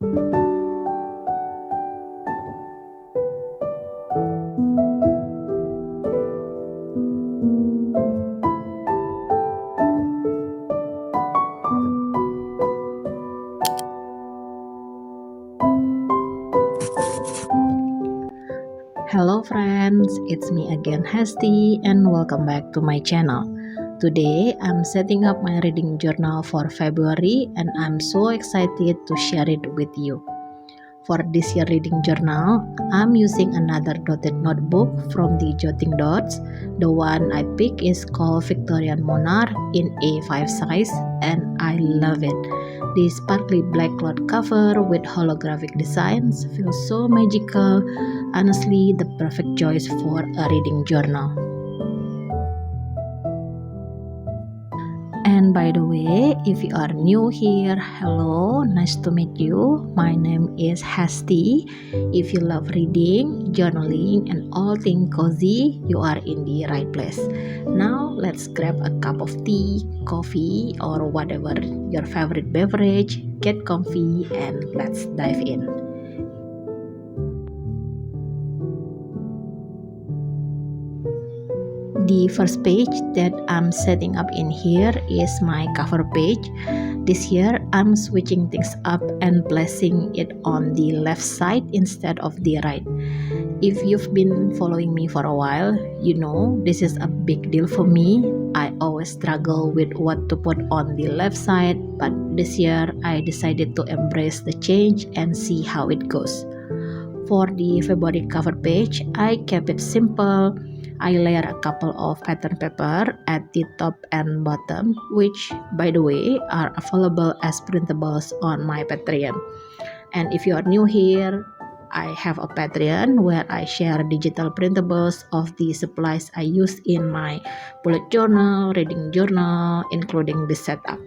Hello friends, it's me again Hesti and welcome back to my channel. Today I'm setting up my reading journal for February and I'm so excited to share it with you. For this year reading journal, I'm using another dotted notebook from the Jotting Dots. The one I picked is called Victorian Monarch in A5 size and I love it. The sparkly black cloth cover with holographic designs feels so magical. Honestly, the perfect choice for a reading journal. And by the way, if you are new here, hello, nice to meet you. My name is Hesti. If you love reading, journaling, and all things cozy, you are in the right place. Now, let's grab a cup of tea, coffee, or whatever your favorite beverage, get comfy, and let's dive in. The first page that I'm setting up in here is my cover page. This year, I'm switching things up and placing it on the left side instead of the right. If you've been following me for a while, you know this is a big deal for me. I always struggle with what to put on the left side, but this year I decided to embrace the change and see how it goes. For the February cover page, I kept it simple. I layer a couple of pattern paper at the top and bottom, which, by the way, are available as printables on my Patreon. And if you are new here, I have a Patreon where I share digital printables of the supplies I use in my bullet journal, reading journal, including the setup.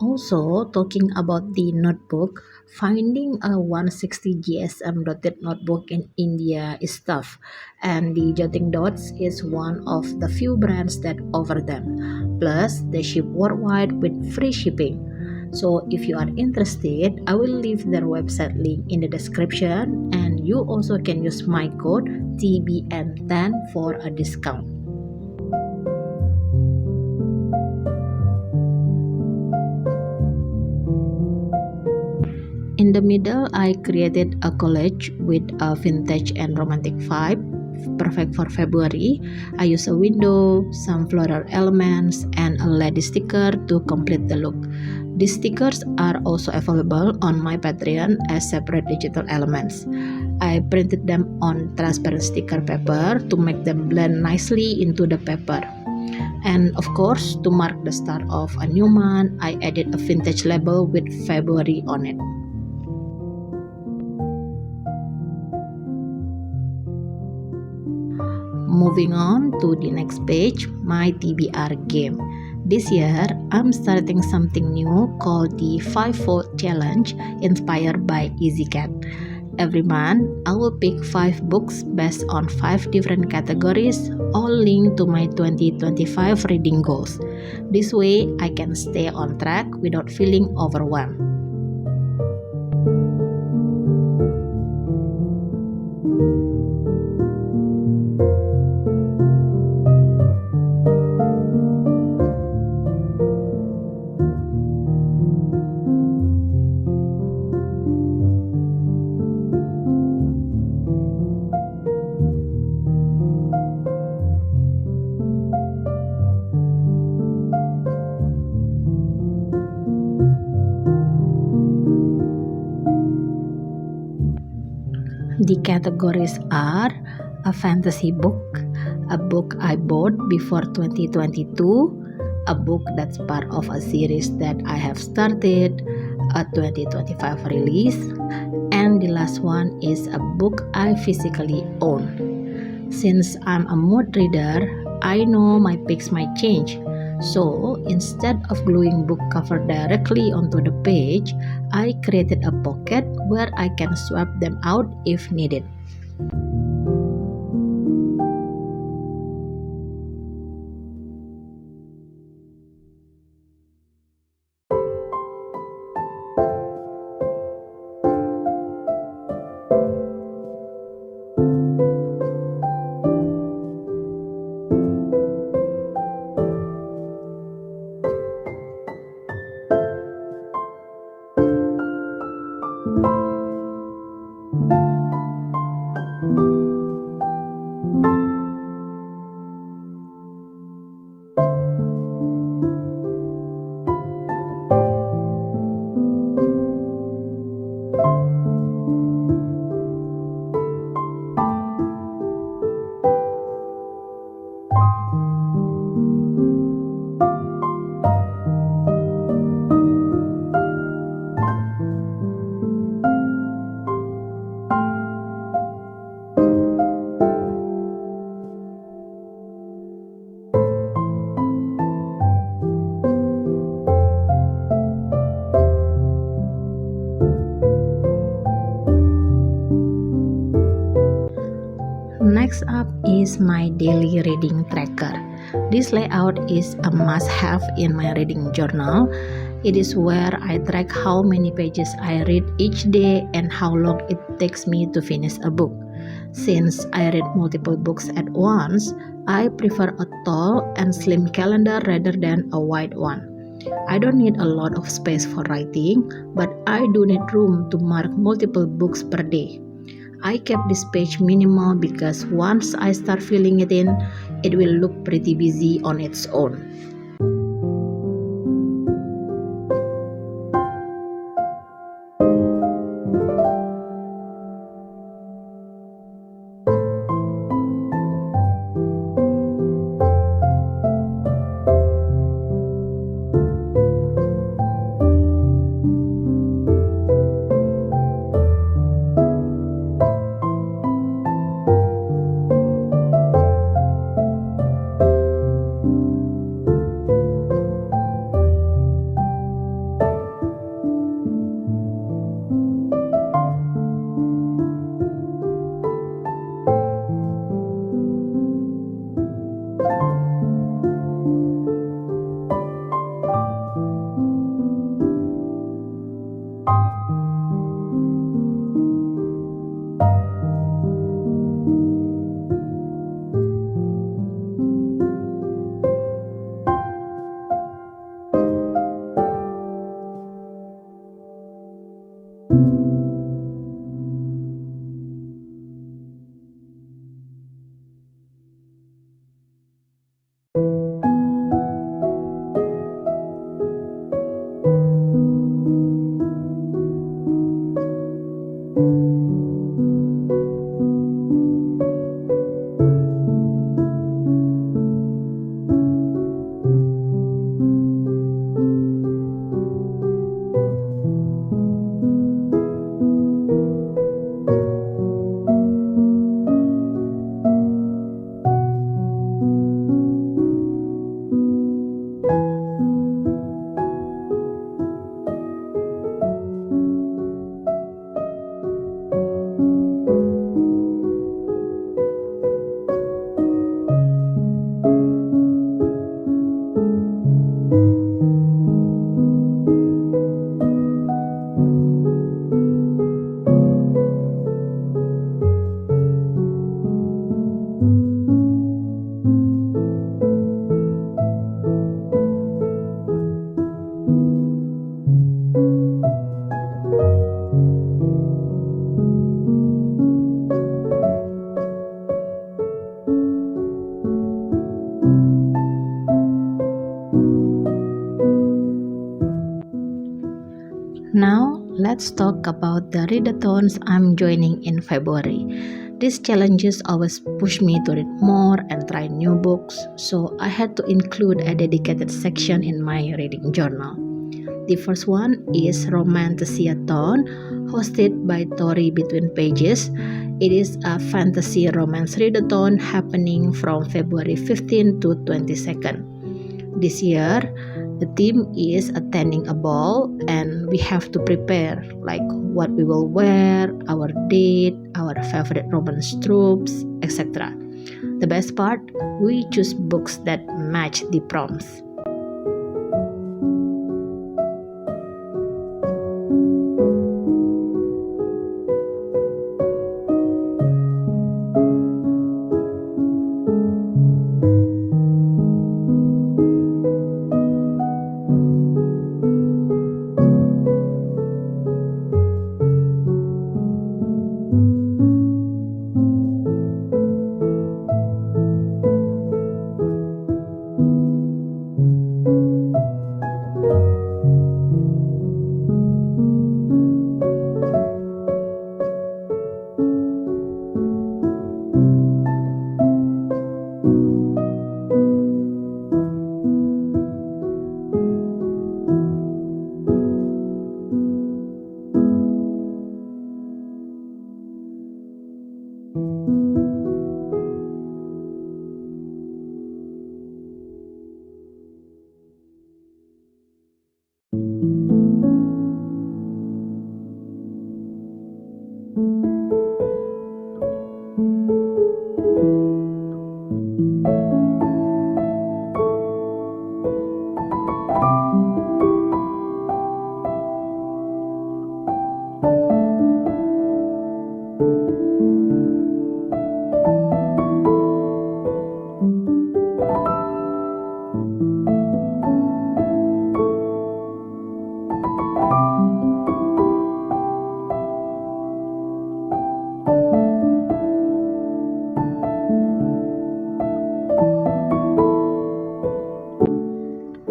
Also, talking about the notebook, finding a 160 GSM dotted notebook in India is tough, and the Jotting Dots is one of the few brands that offer them. Plus, they ship worldwide with free shipping. So, if you are interested, I will leave their website link in the description, and you also can use my code TBN10 for a discount. In the middle, I created a collage with a vintage and romantic vibe, perfect for February. I use a window, some floral elements, and a lady sticker to complete the look. These stickers are also available on my Patreon as separate digital elements. I printed them on transparent sticker paper to make them blend nicely into the paper. And of course, to mark the start of a new month, I added a vintage label with February on it. Moving on to the next page, my TBR game. This year, I'm starting something new called the Fivefold Challenge, inspired by EasyCat. Every month, I will pick 5 books based on 5 different categories, all linked to my 2025 reading goals. This way, I can stay on track without feeling overwhelmed. The categories are a fantasy book, a book I bought before 2022, a book that's part of a series that I have started, a 2025 release, and the last one is a book I physically own. Since I'm a mood reader, I know my picks might change, So instead of gluing book cover directly onto the page, I created a pocket where I can swap them out if needed. Next up is my daily reading tracker. This layout is a must-have in my reading journal. It is where I track how many pages I read each day and how long it takes me to finish a book. Since I read multiple books at once, I prefer a tall and slim calendar rather than a wide one. I don't need a lot of space for writing, but I do need room to mark multiple books per day. I kept this page minimal because once I start filling it in, it will look pretty busy on its own. Now, let's talk about the readathons I'm joining in February. These challenges always push me to read more and try new books, so I had to include a dedicated section in my reading journal. The first one is Romantasyathon, hosted by Tori Between Pages. It is a fantasy romance readathon happening from February 15 to 22nd. This year, the theme is attending a ball, and we have to prepare like what we will wear, our date, our favorite romance tropes, etc. The best part, we choose books that match the prompts.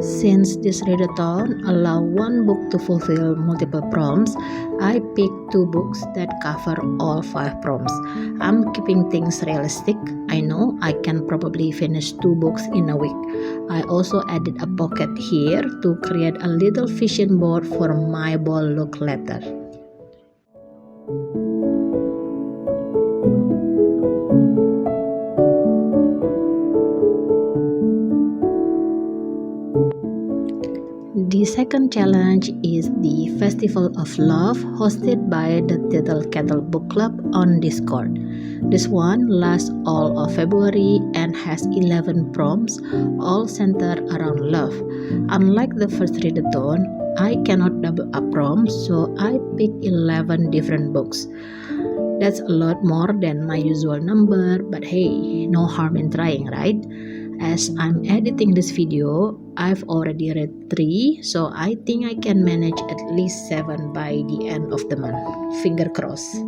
Since this readathon allows one book to fulfill multiple prompts, I picked 2 books that cover all 5 prompts. I'm keeping things realistic. I know I can probably finish 2 books in a week. I also added a pocket here to create a little vision board for my ball look later. The second challenge is the Festival of Love hosted by the Little Kettle Book Club on Discord. This one lasts all of February and has 11 prompts, all centered around love. Unlike the first readathon, I cannot double up prompts, so I picked 11 different books. That's a lot more than my usual number, but hey, no harm in trying, right? As I'm editing this video, I've already read 3, so I think I can manage at least 7 by the end of the month. Finger crossed.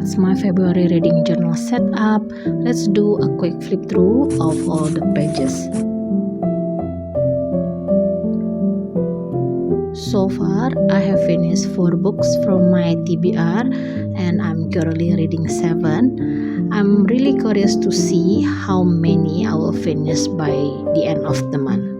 that's my February reading journal setup. Let's do a quick flip through of all the pages. So far, I have finished 4 books from my TBR and I'm currently reading 7. I'm really curious to see how many I will finish by the end of the month.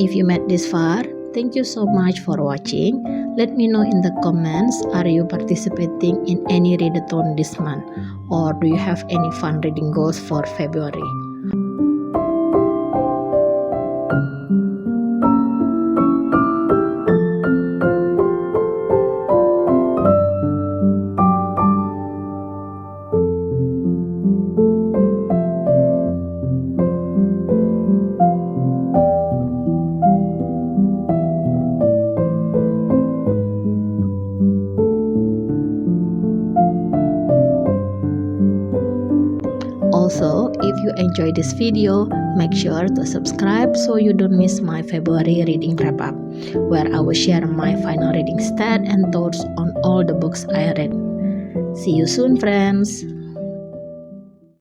If you made this far, thank you so much for watching. Let me know in the comments, are you participating in any readathon this month? Or do you have any fun reading goals for February? Also, if you enjoyed this video, make sure to subscribe so you don't miss my February reading wrap-up, where I will share my final reading stat and thoughts on all the books I read. See you soon, friends!